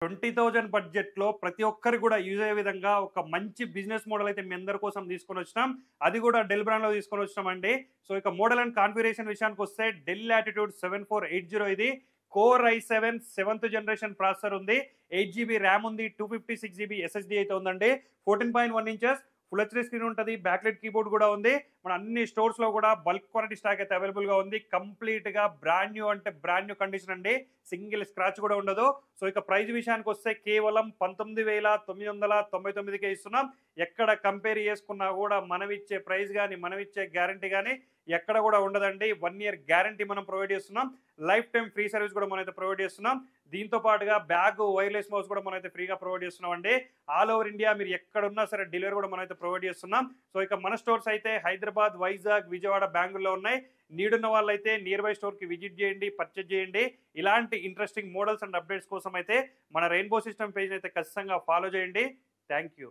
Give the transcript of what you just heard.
20,000 బడ్జెట్‌లో ప్రతి ఒక్కరికి గూడా యూజ్ అయ్యే విధంగా ఒక మంచి బిజినెస్ మోడల్ అయితే మీ అందరి కోసం తీసుకొనొచ్చినాం. అది గూడా డెల్ బ్రాండ్‌లో తీసుకొనొచ్చినామండి. సో, ఇక మోడల్ అండ్ కాన్ఫిగరేషన్ విషయానికొస్తే డెల్ లాటిట్యూడ్ 7480 ఇది. Core i7 seventh generation processor ఉంది. 8 జీబీ ర్యామ్ ఉంది. 256 జీబీ ఎస్ఎస్‌డీ అయితే ఉందండి. 14.1 ఇంచెస్ ఫుల్ హెచ్‌డీ స్క్రీన్ ఉంటది. బ్యాక్‌లైట్ కీబోర్డ్ గూడా ఉంది. మన అన్ని స్టోర్స్‌లో గూడా బల్క్ క్వాలిటీ స్టాక్ అయితే అవైలబుల్‌గా ఉంది. కంప్లీట్‌గా బ్రాండ్ న్యూ అంటే బ్రాండ్ న్యూ కండిషన్ అండి. సింగిల్ స్క్రాచ్ కూడా ఉండదు. సో, ఇక ప్రైస్ విషయానికొస్తే కేవలం 19,999కే ఇస్తున్నాం. ఎక్కడ కంపేర్ చేసుకున్నా గూడా మనమిచ్చే ప్రైస్ గాని, మనమిచ్చే గ్యారంటీ గాని ఎక్కడ గూడా ఉండదండి. 1 ఇయర్ గ్యారంటీ మనం ప్రొవైడ్ చేస్తున్నాం. లైఫ్ టైమ్ ఫ్రీ సర్వీస్ కూడా మనమైతే ప్రొవైడ్ చేస్తున్నాం. దీంతో పాటుగా బ్యాగ్, వైర్‌లెస్ మౌస్ కూడా మనమైతే ఫ్రీగా ప్రొవైడ్ చేస్తున్నామండి. ఆల్ ఓవర్ ఇండియా మీరు ఎక్కడున్నా సరే డెలివరీ కూడా మనమైతే ప్రొవైడ్ చేస్తున్నాం. సో, ఇక మన స్టోర్స్ అయితే హైదరాబాద్, వైజాగ్, విజయవాడ, బెంగుళూరులో ఉన్నాయి. నీడ్ ఉన్న వాళ్ళైతే నియర్ బై స్టోర్‌కి విజిట్ చేయండి, పర్చేజ్ చేయండి. ఇలాంటి ఇంట్రెస్టింగ్ మోడల్స్ అండ్ అప్డేట్స్ కోసం అయితే మన రెయిన్బో సిస్టమ్ పేజ్‌ని అయితే ఖచ్చితంగా ఫాలో చేయండి. Thank you.